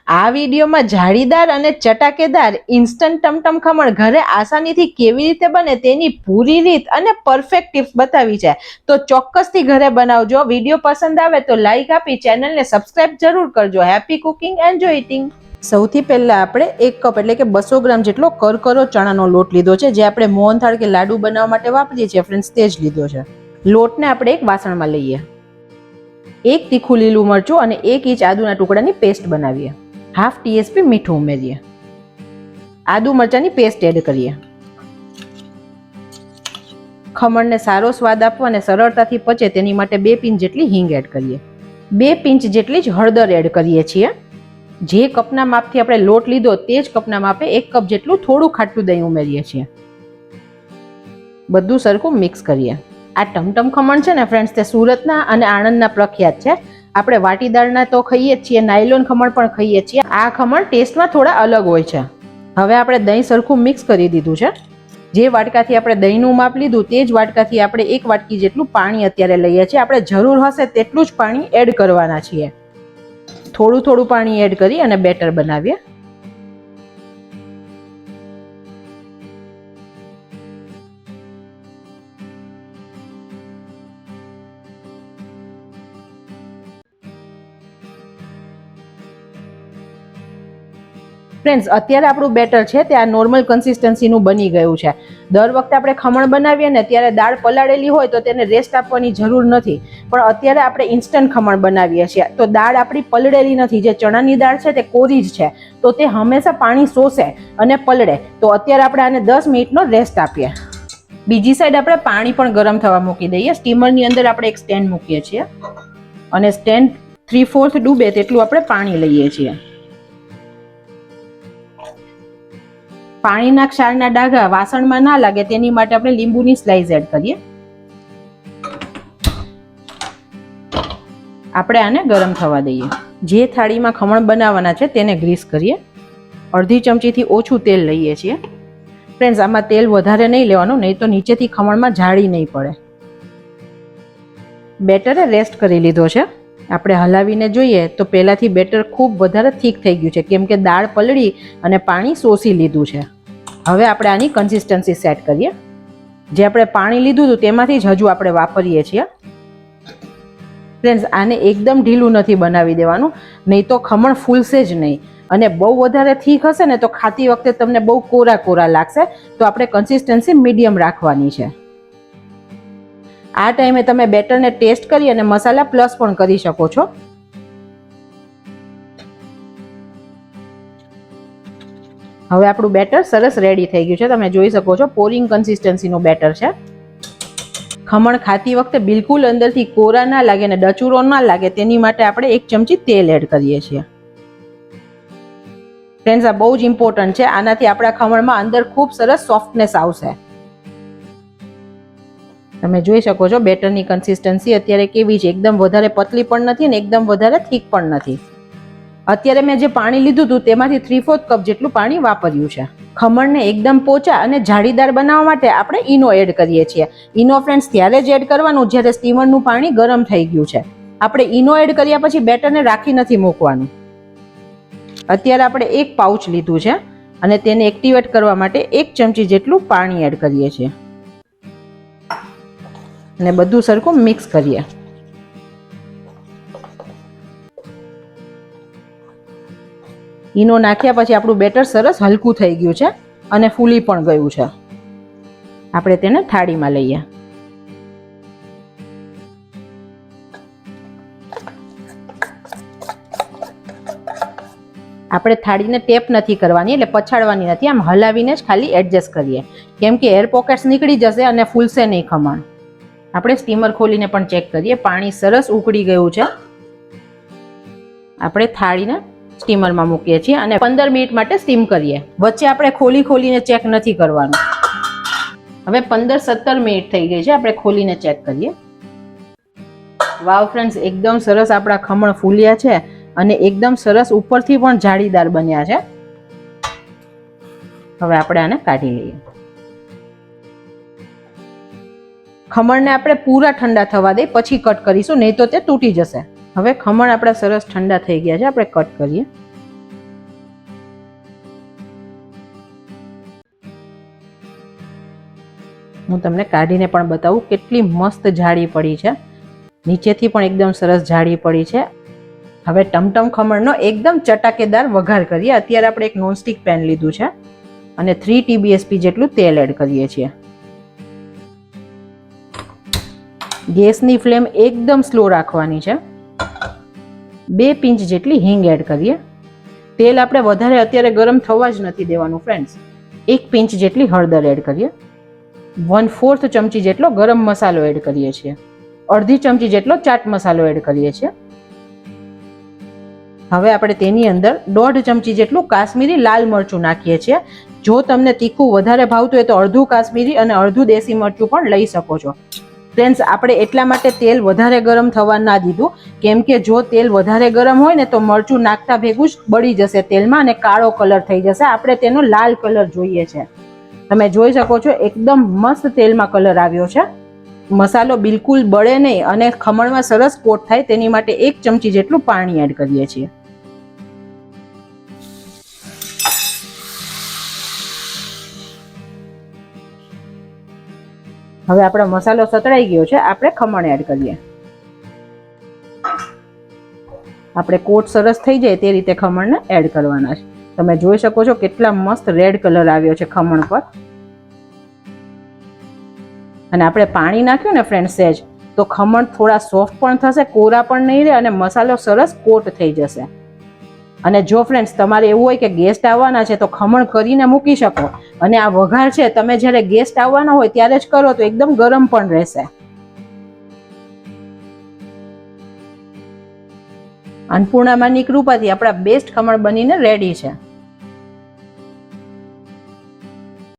આ વિડીયોમાં જાળીદાર અને ચટાકેદાર ઇન્સ્ટન્ટ ટમટમ ખમણ ઘરે આસાનીથી કેવી રીતે બને તેની પૂરી રીત અને પરફેક્ટ ટિપ્સ બતાવી છે. તો ચોક્કસથી ઘરે બનાવજો. વિડીયો પસંદ આવે તો લાઈક આપી ચેનલને સબસ્ક્રાઇબ જરૂર કરજો. Happy cooking, enjoy eating. સૌથી પહેલા આપણે 1 કપ એટલે કે 200 ગ્રામ જેટલો કરકરો ચણાનો લોટ લીધો છે, જે આપણે મોહનથાળ કે લાડુ બનાવવા માટે વાપરીએ છીએ ફ્રેન્ડ્સ, તે જ લીધો છે. લોટને આપણે એક વાસણમાં લઈએ. 1 તીખું લીલું મરચું અને 1 ઇંચ આદુના ટુકડાની પેસ્ટ બનાવીએ. હાફ ટીસ્પૂન મીઠું ઉમેરીએ. આદુ મરચાની પેસ્ટ એડ કરીએ. ખમણને સારો સ્વાદ આપવા અને સરળતાથી પચે તેની માટે 2 પિંચ જેટલી હિંગ એડ કરીએ. 2 પિંચ જેટલી જ હળદર એડ કરીએ છીએ. જે કપના માપથી આપણે લોટ લીધો તે જ કપના માપે 1 કપ જેટલું થોડું ખાટું દહીં ઉમેરીએ છીએ. બધું સરખું મિક્સ કરીએ. આ ટમટમ ખમણ છે ને ફ્રેન્ડ્સ, તે સુરતના અને આણંદના પ્રખ્યાત છે. આપણે વાટીદાળના તો ખાઈએ જ છીએ, નાયલોન ખમણ પણ ખાઈએ છીએ. આ ખમણ ટેસ્ટમાં થોડા અલગ હોય છે. હવે આપણે દહીં સરખું મિક્સ કરી દીધું છે. જે વાટકાથી આપણે દહીંનું માપ લીધું તે જ વાટકાથી આપણે 1 વાટકી જેટલું પાણી અત્યારે લઈએ છીએ. આપણે જરૂર હશે તેટલું જ પાણી એડ કરવાના છીએ. થોડું થોડું પાણી એડ કરી અને બેટર બનાવીએ. ફ્રેન્ડ્સ, અત્યારે આપણું બેટર છે તે આ નોર્મલ કન્સિસ્ટન્સીનું બની ગયું છે. દર વખતે આપણે ખમણ બનાવીએ ને ત્યારે દાળ પલાળેલી હોય તો તેને રેસ્ટ આપવાની જરૂર નથી, પણ અત્યારે આપણે ઇન્સ્ટન્ટ ખમણ બનાવીએ છીએ તો દાળ આપણી પલળેલી નથી. જે ચણાની દાળ છે તે કોરી જ છે, તો તે હંમેશા પાણી શોષે અને પલળે. તો અત્યારે આપણે આને 10 મિનિટનો રેસ્ટ આપીએ. બીજી સાઈડ આપણે પાણી પણ ગરમ થવા મૂકી દઈએ. સ્ટીમરની અંદર આપણે એક સ્ટેન્ડ મૂકીએ છીએ અને સ્ટેન્ડ 3/4 ડૂબે તેટલું આપણે પાણી લઈએ છીએ. પાણીના ક્ષારના ડાઘા વાસણમાં ના લાગે તેની માટે આપણે લીંબુની સ્લાઇસ એડ કરીએ. આપણે આને ગરમ થવા દઈએ. જે થાળીમાં ખમણ બનાવવાના છે તેને ગ્રીસ કરીએ. અડધી ચમચીથી ઓછું તેલ લઈએ છીએ. ફ્રેન્ડ્સ, આમાં તેલ વધારે નહીં લેવાનું, નહીં તો નીચેથી ખમણમાં જાળી નહીં પડે. બેટરે રેસ્ટ કરી લીધો છે. આપણે હલાવીને જોઈએ તો પહેલાથી બેટર ખૂબ વધારે થીક થઈ ગયું છે, કેમ કે દાળ પલળી અને પાણી શોષી લીધું છે. હવે આપણે આની કન્સિસ્ટન્સી સેટ કરીએ. જે આપણે પાણી લીધું હતું તેમાંથી જ હજુ આપણે વાપરીએ છીએ. ફ્રેન્ડ્સ, આને એકદમ ઢીલું નથી બનાવી દેવાનું, નહીં તો ખમણ ફૂલશે જ નહીં. અને બહુ વધારે થીક હશે ને તો ખાતી વખતે તમને બહુ કોરા કોરા લાગશે. તો આપણે કન્સિસ્ટન્સી મીડિયમ રાખવાની છે. આ ટાઈમે તમે બેટરને ટેસ્ટ કરી અને મસાલા પ્લસ પણ કરી શકો છો. હવે આપણું બેટર સરસ રેડી થઈ ગયું છે. તમે જોઈ શકો છો પોરિંગ કન્સિસ્ટન્સીનું બેટર છે. ખમણ ખાતી વખતે બિલકુલ અંદરથી કોરા ના લાગે અને ડચુરો ના લાગે તેની માટે આપણે 1 ચમચી તેલ એડ કરીએ છીએ. ફ્રેન્ડ્સ, આ બહુ જ ઇમ્પોર્ટન્ટ છે. આનાથી આપણા ખમણમાં અંદર ખૂબ સરસ સોફ્ટનેસ આવશે. તમે જોઈ શકો છો બેટરની કન્સિસ્ટન્સી અત્યારે કેવી છે. એકદમ વધારે પતલી પણ નથી ને એકદમ વધારે થીક પણ નથી. અત્યારે મેં જે પાણી લીધું હતું તેમાંથી 3/4 કપ જેટલું પાણી વાપર્યું છે. ખમણને એકદમ પોચા અને જાળીદાર બનાવવા માટે આપણે ઈનો એડ કરીએ છીએ. ઈનો ફ્રેન્ડ્સ ત્યારે જ એડ કરવાનું જ્યારે સ્ટીમરનું પાણી ગરમ થઈ ગયું છે. આપણે ઈનો એડ કર્યા પછી બેટરને રાખી નથી મૂકવાનું. અત્યારે આપણે 1 પાઉચ લીધું છે અને તેને એક્ટિવેટ કરવા માટે 1 ચમચી જેટલું પાણી એડ કરીએ છીએ અને બધું સરખું મિક્સ કરીએ. ઈનો નાખ્યા પછી આપણું બેટર સરસ હલકું થઈ ગયું છે અને ફૂલી પણ ગયું છે. આપણે તેને થાળીમાં લઈએ. આપણે થાળીને ટેપ નથી કરવાની, એટલે પછાડવાની નથી. આમ હલાવીને જ ખાલી એડજસ્ટ કરીએ, કેમ કે એર પોકેટ્સ નીકળી જશે અને ફૂલશે નહીં ખમણ. આપણે સ્ટીમર ખોલીને પણ ચેક કરીએ. પાણી સરસ ઉકળી ગયું છે. આપણે થાળીને સ્ટીમરમાં મૂકીએ છીએ અને 15 મિનિટ માટે સ્ટીમ કરીએ. વચ્ચે આપણે ખોલીને ચેક નથી કરવાનું. હવે 15-17 મિનિટ થઈ ગઈ છે. આપણે ખોલીને ચેક કરીએ. વાવ ફ્રેન્ડ્સ, એકદમ સરસ આપણા ખમણ ફૂલ્યા છે અને એકદમ સરસ ઉપરથી પણ જાળીદાર બન્યા છે. હવે આપણે આને કાઢી લઈએ. ખમણને આપણે પૂરા ઠંડા થવા દે પછી કટ કરીશું, નહીં તો તે તૂટી જશે. હવે ખમણ આપણા સરસ ઠંડા થઈ ગયા છે. આપણે કટ કરીએ. હું તમને કાઢીને પણ બતાવું કેટલી મસ્ત જાળી પડી છે, નીચેથી પણ એકદમ સરસ જાળી પડી છે. હવે ટમટમ ખમણનો એકદમ ચટાકેદાર વઘાર કરીએ. અત્યારે આપણે એક નોનસ્ટિક પેન લીધું છે અને 3 TBSP જેટલું તેલ એડ કરીએ છીએ. ગેસની ફ્લેમ એકદમ સ્લો રાખવાની છે. 2 પિંચ જેટલી હિંગ એડ કરીએ. તેલ આપણે વધારે અત્યારે ગરમ થવા જ નથી દેવાનું ફ્રેન્ડ્સ. 1 પિંચ જેટલી હળદર એડ કરીએ. 1/4 ચમચી જેટલો ગરમ મસાલો એડ કરીએ છીએ. અડધી ચમચી જેટલો ચાટ મસાલો એડ કરીએ છીએ. હવે આપણે તેની અંદર 1/2 ચમચી જેટલું કાશ્મીરી લાલ મરચું નાખીએ છીએ. જો તમને તીખું વધારે ભાવતું હોય તો અડધું કાશ્મીરી અને અડધું દેશી મરચું પણ લઈ શકો છો. ફ્રેન્ડ્સ, આપણે એટલા માટે તેલ વધારે ગરમ થવા ના દીધું, કેમ કે જો તેલ વધારે ગરમ હોય ને તો મરચું નાખતા ભેગું જ બળી જશે તેલમાં અને કાળો કલર થઈ જશે. આપણે તેનો લાલ કલર જોઈએ છે. તમે જોઈ શકો છો એકદમ મસ્ત તેલમાં કલર આવ્યો છે. મસાલો બિલકુલ બળે નહીં અને ખમણમાં સરસ કોટ થાય તેની માટે 1 ચમચી જેટલું પાણી એડ કરીએ છીએ. હવે આપણો મસાલો સતળાઈ ગયો છે. આપણે ખમણ એડ કરીએ. આપણે કોટ સરસ થઈ જાય તે રીતે ખમણને એડ કરવાના છે. તમે જોઈ શકો છો કેટલા મસ્ત રેડ કલર આવ્યો છે ખમણ પર. અને આપણે પાણી નાખ્યું ને ફ્રેન્ડ સહેજ, તો ખમણ થોડા સોફ્ટ પણ થશે, કોરા પણ નહીં રહે અને મસાલો સરસ કોટ થઈ જશે. અને જો ફ્રેન્ડ્સ તમારે એવું હોય કે ગેસ્ટ આવવાના છે તો ખમણ કરીને મૂકી શકો, અને આ વઘાર છે તમે જ્યારે ગેસ્ટ આવવાના હોય ત્યારે જ કરો તો એકદમ ગરમ પણ રહેશે. અન્નપૂર્ણામાની કૃપાથી આપણા બેસ્ટ ખમણ બનીને રેડી છે.